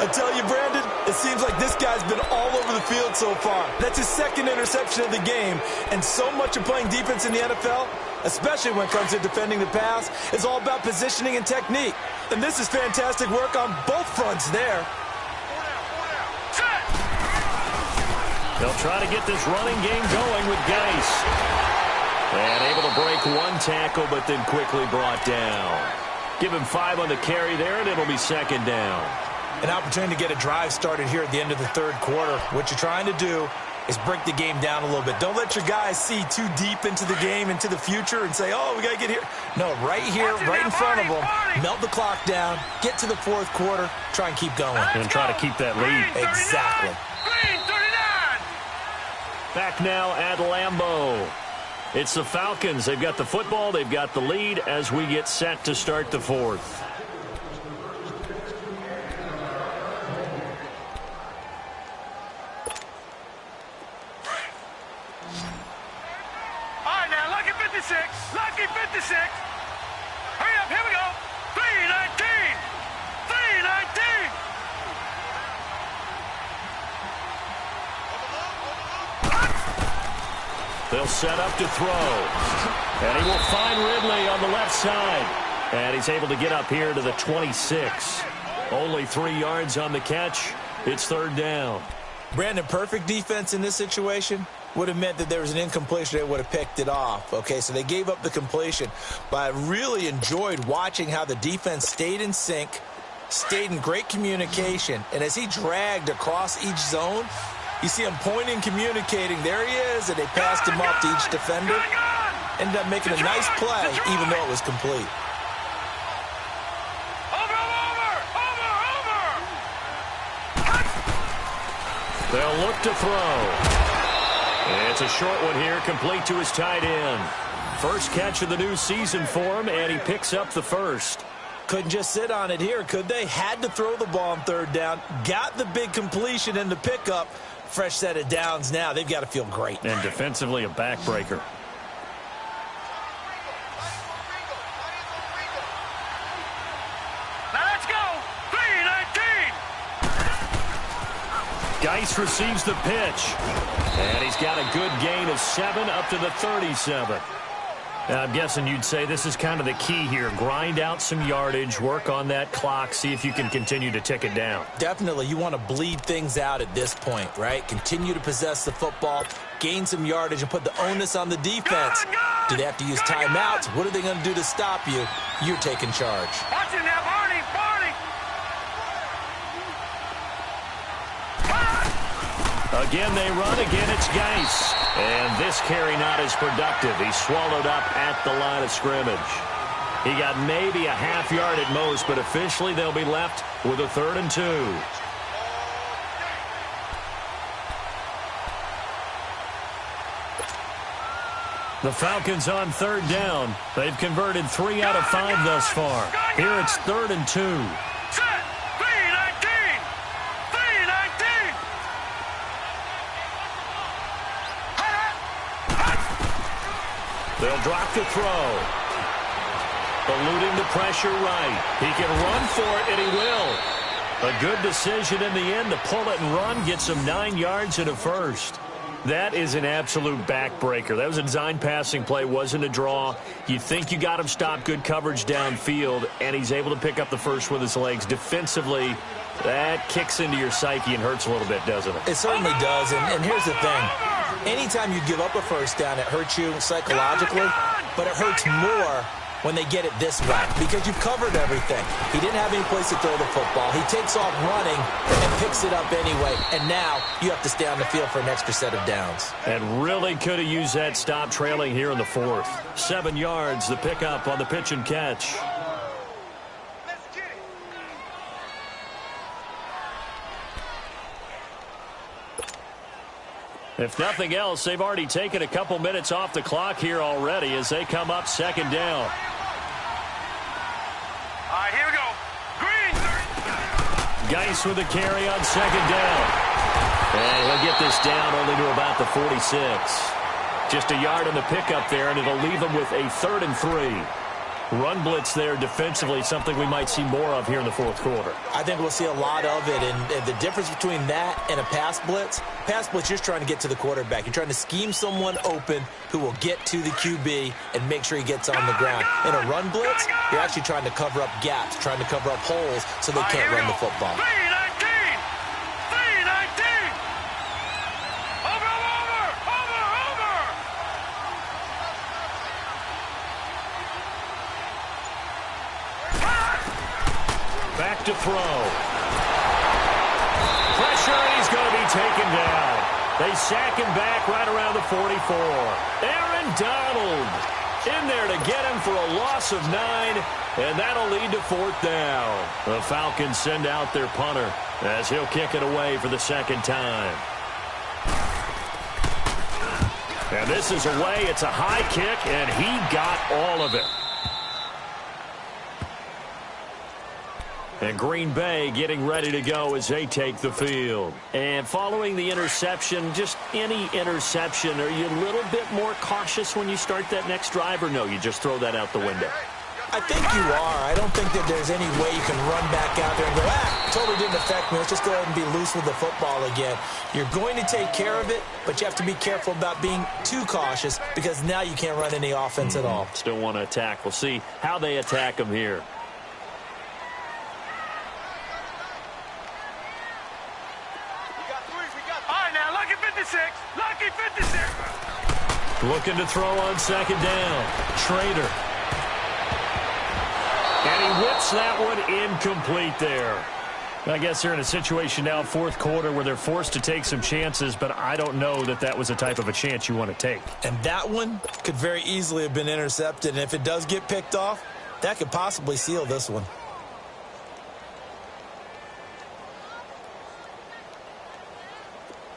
Speaker 3: I tell you, Brandon, it seems like this guy's been all over the field so far. That's his 2nd interception of the game. And so much of playing defense in the NFL, especially when it comes to defending the pass, is all about positioning and technique. And this is fantastic work on both fronts there.
Speaker 1: They'll try to get this running game going with Geis. And able to break one tackle, but then quickly brought down. Give him 5 on the carry there, and it'll be 2nd down.
Speaker 3: An opportunity to get a drive started here at the end of the third quarter. What you're trying to do is break the game down a little bit. Don't let your guys see too deep into the game, into the future, and say, oh, we got to get here. No, right here, right in front of them. Melt the clock down, get to the fourth quarter, try and keep going.
Speaker 1: And try to keep that lead.
Speaker 3: Exactly.
Speaker 1: Back now at Lambeau. It's the Falcons. They've got the football. They've got the lead as we get set to start the fourth.
Speaker 2: Lucky 56. Hurry up, here we go. 319. 319.
Speaker 1: They'll set up to throw. And he will find Ridley on the left side. And he's able to get up here to the 26. Only 3 yards on the catch. It's third down.
Speaker 3: Brandon, perfect defense in this situation would have meant that there was an incompletion. They would have picked it off. Okay, so they gave up the completion. But I really enjoyed watching how the defense stayed in sync, stayed in great communication. And as he dragged across each zone, you see him pointing, communicating. There he is, and they passed him off to each defender. Ended up making a nice play, even though it was complete.
Speaker 1: They'll look to throw. It's a short one here, complete to his tight end. First catch of the new season for him, and he picks up the first.
Speaker 3: Couldn't just sit on it here, could they? Had to throw the ball on third down. Got the big completion and the pickup. Fresh set of downs now. They've got to feel great.
Speaker 1: And defensively, a backbreaker. Geis receives the pitch. And he's got a good gain of 7 up to the 37. Now, I'm guessing you'd say this is kind of the key here. Grind out some yardage, work on that clock, see if you can continue to tick it down.
Speaker 3: Definitely. You want to bleed things out at this point, right? Continue to possess the football, gain some yardage, and put the onus on the defense. Do they have to use timeouts? What are they going to do to stop you? You're taking charge.
Speaker 2: Watch it now, Barney.
Speaker 1: Again, they run. Again, it's Geis. And this carry not as productive. He's swallowed up at the line of scrimmage. He got maybe a half yard at most, but officially they'll be left with a 3rd and 2. The Falcons on 3rd down. They've converted 3 out of 5 thus far. Here it's 3rd and 2. They'll drop the throw. Eluding the pressure right. He can run for it, and he will. A good decision in the end to pull it and run, get some 9 yards and a first. That is an absolute backbreaker. That was a design passing play, wasn't a draw. You think you got him stopped, good coverage downfield, and he's able to pick up the first with his legs. Defensively, that kicks into your psyche and hurts a little bit, doesn't it?
Speaker 3: It certainly does, and here's the thing. Anytime you give up a first down, it hurts you psychologically, but it hurts more when they get it this way because you've covered everything. He didn't have any place to throw the football. He takes off running and picks it up anyway, and now you have to stay on the field for an extra set of downs.
Speaker 1: And really could have used that stop trailing here in the fourth. 7 yards, the pickup on the pitch and catch. If nothing else, they've already taken a couple minutes off the clock here already as they come up second down.
Speaker 2: All right, here we go. Green.
Speaker 1: Geis with a carry on second down. And he'll get this down only to about the 46. Just a yard on the pickup there, and it'll leave them with a 3rd and 3. Run blitz there defensively, something we might see more of here in the fourth quarter.
Speaker 3: I think we'll see a lot of it, and the difference between that and a pass blitz, you're just trying to get to the quarterback. You're trying to scheme someone open who will get to the QB and make sure he gets on the ground. In a run blitz, you're actually trying to cover up gaps, trying to cover up holes so they can't run the football.
Speaker 2: 3-19. 3-19. Over.
Speaker 1: Back to throw. Pressure, and he's going to be taken down. They sack him back right around the 44. Aaron Donald in there to get him for a loss of 9, and that'll lead to 4th down. The Falcons send out their punter as he'll kick it away for the second time. And this is away. It's a high kick, and he got all of it. And Green Bay getting ready to go as they take the field. And following the interception, just any interception, are you a little bit more cautious when you start that next drive, or no, you just throw that out the window?
Speaker 3: I think you are. I don't think that there's any way you can run back out there and go, totally didn't affect me. Let's just go ahead and be loose with the football again. You're going to take care of it, but you have to be careful about being too cautious because now you can't run any offense at all.
Speaker 1: Still want to attack. We'll see how they attack him here.
Speaker 2: Lucky 56.
Speaker 1: Looking to throw on second down. Schrader. And he whips that one incomplete there. I guess they're in a situation now, fourth quarter, where they're forced to take some chances, but I don't know that that was the type of a chance you want to take.
Speaker 3: And that one could very easily have been intercepted, and if it does get picked off, that could possibly seal this one.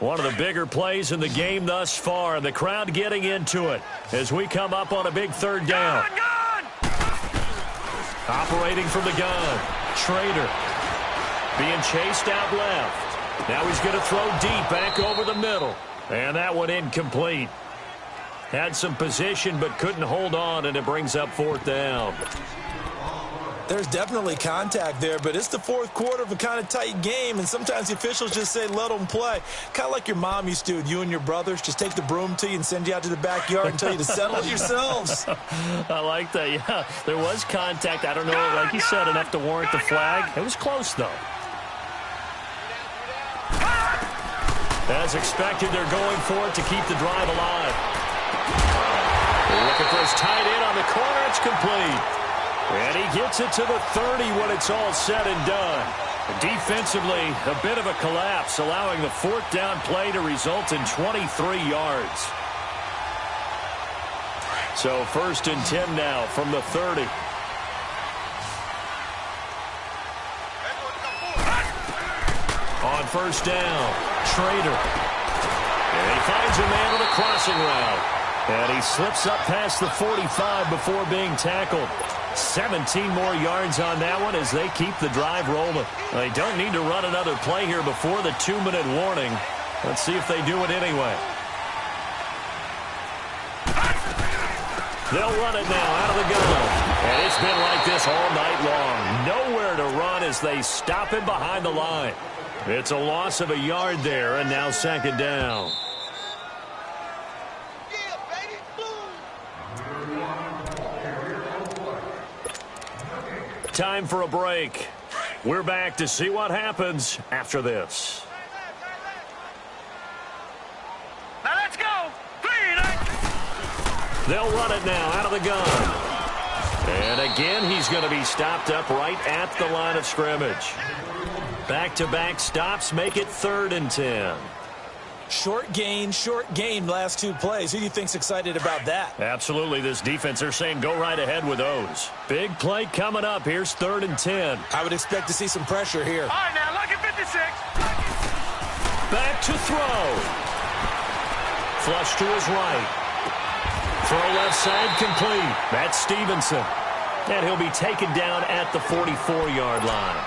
Speaker 1: One of the bigger plays in the game thus far, and the crowd getting into it as we come up on a big 3rd down.
Speaker 2: Gun!
Speaker 1: Operating from the gun, Schrader being chased out left. Now he's going to throw deep back over the middle, and that one incomplete. Had some position but couldn't hold on, and it brings up 4th down.
Speaker 3: There's definitely contact there, but it's the fourth quarter of a kind of tight game, and sometimes the officials just say, let them play. Kind of like your mom used to with you and your brothers. Just take the broom to you and send you out to the backyard and tell you to settle it yourselves.
Speaker 1: I like that, yeah. There was contact. I don't know, like you said, enough to warrant the flag. It was close, though. As expected, they're going for it to keep the drive alive. They're looking for his tight end on the corner. It's complete. And he gets it to the 30 when it's all said and done. Defensively, a bit of a collapse, allowing the 4th down play to result in 23 yards. So 1st and 10 now from the 30. On 1st down, Schrader. And he finds a man with a crossing route. And he slips up past the 45 before being tackled. 17 more yards on that one as they keep the drive rolling. They don't need to run another play here before the 2-minute warning. Let's see if they do it anyway. They'll run it now out of the gun. And it's It's been like this all night long. Nowhere to run as they stop him behind the line. It's a loss of a yard there, and now second down. Time for a break. We're back to see what happens after this.
Speaker 2: Now let's go. 3, 9.
Speaker 1: They'll run it now out of the gun. And again, he's going to be stopped up right at the line of scrimmage. Back-to-back stops make it 3rd and 10.
Speaker 3: Short gain, last 2 plays. Who do you think's excited about that?
Speaker 1: Absolutely. This defense, they're saying go right ahead with those. Big play coming up. Here's 3rd and 10.
Speaker 3: I would expect to see some pressure here.
Speaker 2: All right, now, look at 56.
Speaker 1: Back to throw. Flush to his right. Throw left side complete. That's Stevenson. And he'll be taken down at the 44-yard line.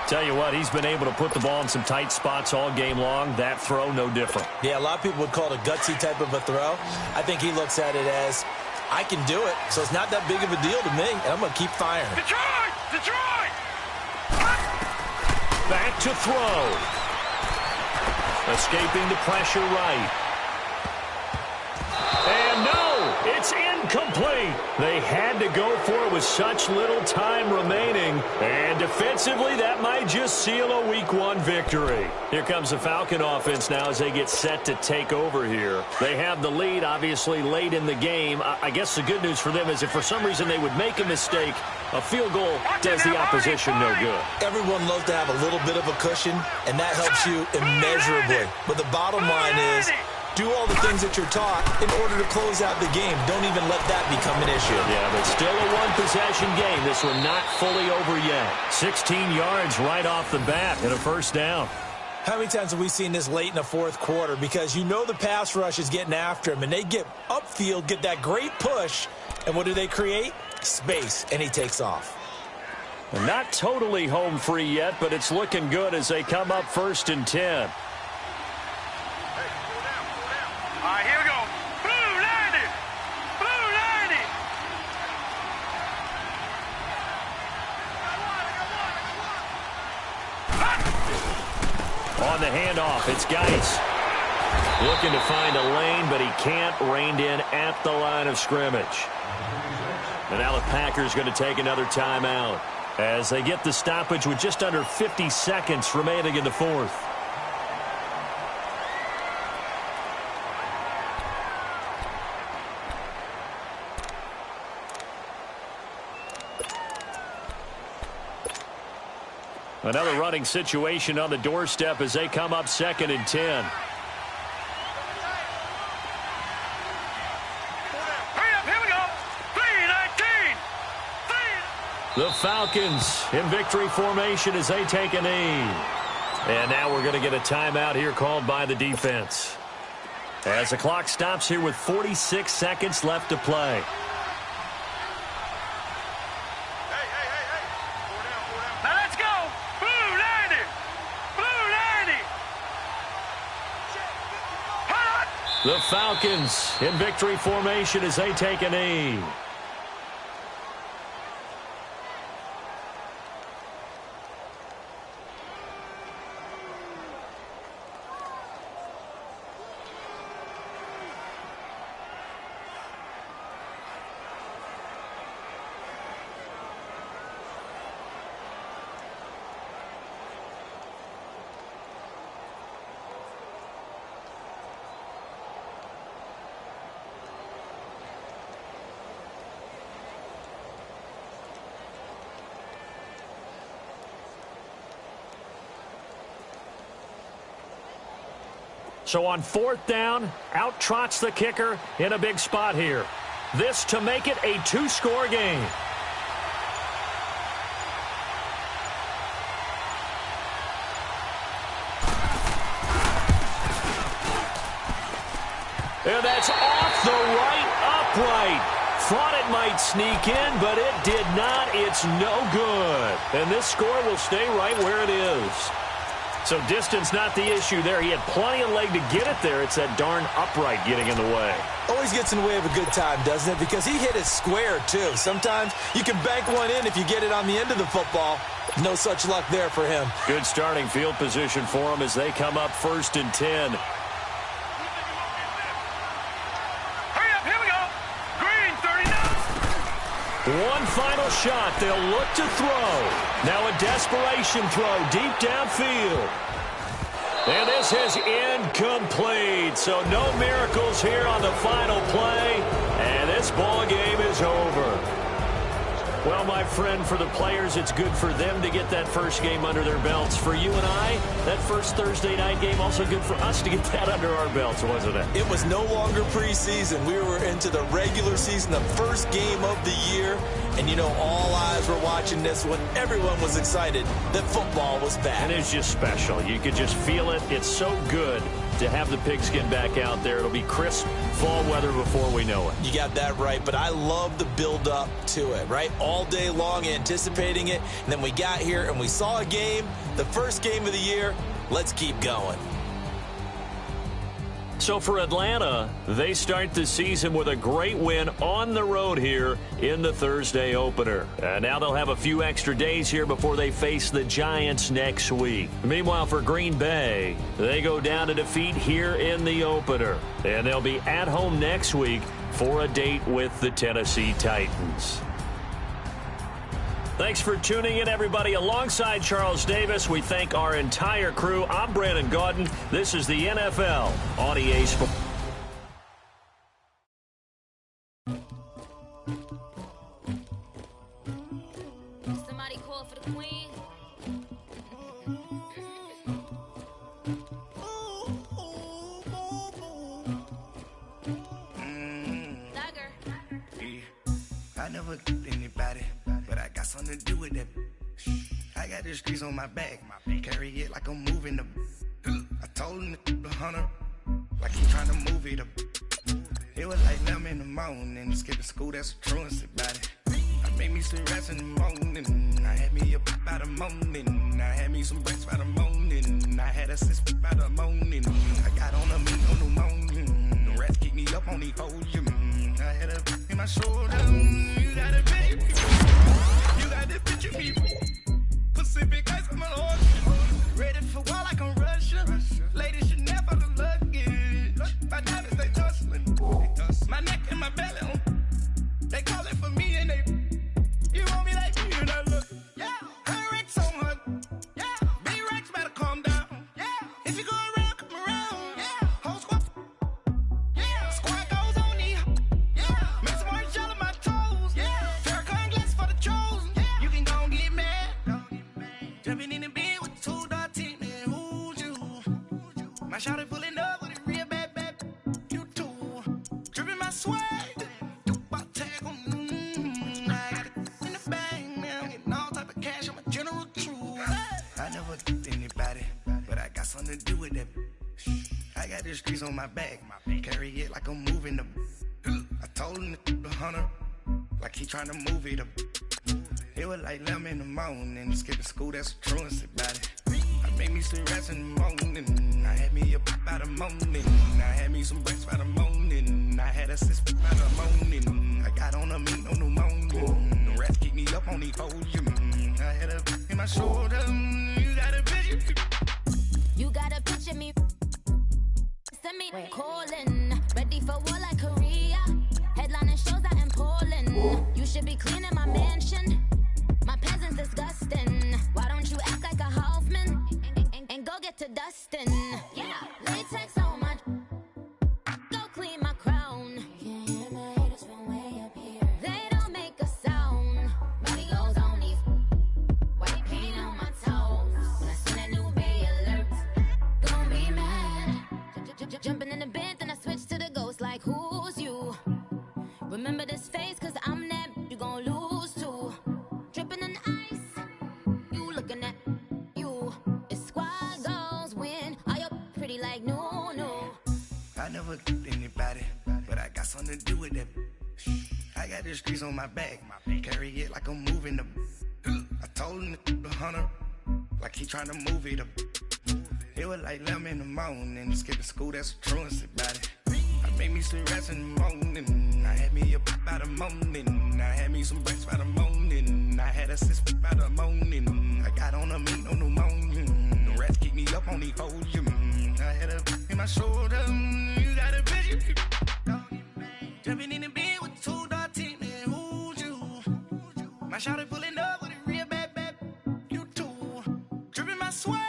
Speaker 1: Tell you what, he's been able to put the ball in some tight spots all game long. That throw, no different.
Speaker 3: Yeah, a lot of people would call it a gutsy type of a throw. I think he looks at it as, I can do it, so it's not that big of a deal to me, and I'm going to keep firing.
Speaker 2: Detroit! Detroit!
Speaker 1: Back to throw. Escaping the pressure right. And no, it's incomplete. They had to go for it with such little time remaining. And defensively, that might just seal a Week 1 victory. Here comes the Falcon offense now as they get set to take over here. They have the lead, obviously, late in the game. I guess the good news for them is if for some reason they would make a mistake, a field goal does the opposition no good.
Speaker 3: Everyone loves to have a little bit of a cushion, and that helps you immeasurably. But the bottom line is, do all the things that you're taught in order to close out the game. Don't even let that become an issue.
Speaker 1: Yeah, but still a one-possession game. This one not fully over yet. 16 yards right off the bat and a first down.
Speaker 3: How many times have we seen this late in the 4th quarter? Because you know the pass rush is getting after him, and they get upfield, get that great push, and what do they create? Space, and he takes off.
Speaker 1: And not totally home free yet, but it's looking good as they come up 1st and 10.
Speaker 2: All right, here we go. Blue 90. Blue 90.
Speaker 1: On the handoff, it's Geis. Looking to find a lane, but he can't. Reined in at the line of scrimmage. And now the Packers going to take another timeout as they get the stoppage with just under 50 seconds remaining in the 4th. Another running situation on the doorstep as they come up 2nd and 10.
Speaker 2: Here we go. 3-19.
Speaker 1: The Falcons in victory formation as they take a knee. And now we're going to get a timeout here called by the defense. As the clock stops here with 46 seconds left to play. The Falcons in victory formation as they take a knee. So on 4th down, out trots the kicker in a big spot here. This to make it a 2-score game. And that's off the right upright. Thought it might sneak in, but it did not. It's no good. And this score will stay right where it is. So distance not the issue there. He had plenty of leg to get it there. It's that darn upright getting in the way.
Speaker 3: Always gets in the way of a good time, doesn't it? Because he hit it square, too. Sometimes you can bank one in if you get it on the end of the football. No such luck there for him.
Speaker 1: Good starting field position for him as they come up 1st and 10.
Speaker 2: Hurry up, here we go. Green, 39.
Speaker 1: One final shot. They'll look to throw. Now a desperation throw deep downfield. And this is incomplete. So no miracles here on the final play. And this ball game is over. Well, my friend, for the players, it's good for them to get that first game under their belts. For you and I, that first Thursday night game, also good for us to get that under our belts, wasn't it?
Speaker 3: It was no longer preseason. We were into the regular season, the first game of the year. And, you know, all eyes were watching this when everyone was excited that football was back.
Speaker 1: And it's just special. You could just feel it. It's so good to have the pigskin back out there. It'll be crisp fall weather before we know it.
Speaker 3: You got that right, but I love the build-up to it, right? All day long anticipating it, and then we got here and we saw a game, the first game of the year. Let's keep going.
Speaker 1: So for Atlanta, they start the season with a great win on the road here in the Thursday opener. Now they'll have a few extra days here before they face the Giants next week. Meanwhile, for Green Bay, they go down to defeat here in the opener. And they'll be at home next week for a date with the Tennessee Titans. Thanks for tuning in, everybody. Alongside Charles Davis, we thank our entire crew. I'm Brandon Gaudin. This is the NFL on EA Sports.
Speaker 4: Somebody call for the queen.
Speaker 5: I never did anybody, but I got something to do with that. I got the streets on my back, carry it like I'm moving the. I told him the hunter, like he trying to move it up. It was like 11 in the morning, skipping school, that's a truancy about it. I made me some rest in the morning, I had me a pop by the morning, I had me some breaks by the morning, I had a sis by the morning, I got on a meat on the morning, the rats keep me up on the volume. I had a in my shoulder. You got a baby. You got this bitch in me. Pacific ice on my ocean. Ready for war like I'm Russian. Ladies should never look luggage. My diamonds, they tussling. My neck and my belly on. They calling for me and they. You want me like me and I look. Yeah. Her Rex on her. Yeah. B-Rex better calm down. Yeah. If you go around, come around. Yeah. Whole squad. Yeah. Squad goes on the. Make some orange gel on my toes. Yeah. Farrakhan glass for the chosen. Yeah. You can go and get mad. Jumping in the bed with 2 dark teeth, man. Who's you? My shawty pulling up with a real bad. You too. Dripping my swag. About tag on. I got it in the bag, man. Getting all type of cash. I'm a general true. I never did anybody, but I got something to do with that. I got the streets on my back, carry it like I'm moving the. I told him the hunter, like he trying to move it up. It was like 11 in the morning, skipping school, that's a truancy about it. I made me some rest in the morning, I had me a pop by the morning, I had me some breaks by the morning, I had a sis by the morning, I got on a meat on the morning, the rats keep me up on the volume. I had a in my shoulder, you got a picture.
Speaker 4: You got a picture me. Send me calling. Ready for war like Korea. Headlining shows out in Poland. You should be cleaning my mansion. My peasants disgusting. Why don't you act like a Hoffman and go get to dustin'? Yeah, latex on my. Go clean my crown. You can hear my haters from way up here. They don't make a sound. Body goes on these. White paint on my toes. When I see that new Bay alert, gonna be mad. Jumping in the bed, then I switch to the ghost like who's you? Remember this face, cause I'm that you gon' lose too. Dripping in ice, you looking at you. It's squad goals win. Are you pretty like no?
Speaker 5: I never did anybody, but I got something to do with that. I got the streets on my back, carry it like I'm moving the. I told him the hunter, like he trying to move it up. It was like 11 in the morning. Skipping school, that's a truancy about it. I made me some rest in the morning. I had me a pop by the morning. I had me some breaks by the morning. I had a sis by the morning. I got on a meat, no pneumonia. The rats keep me up on the podium. I had a in my shoulder. You got a bitch. Jumping in the bed with 2 dark teeth, man. Who's you? My shawty pulling up with a real bad, you too. Dripping my swag.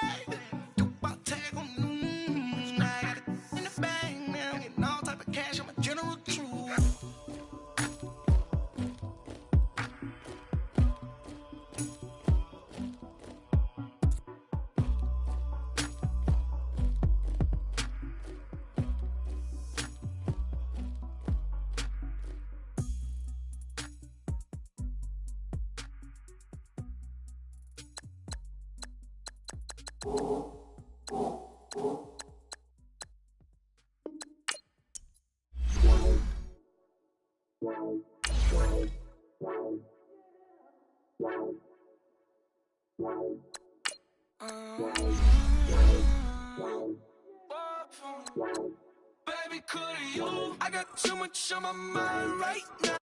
Speaker 5: Baby, could you? I got too much on my mind right now.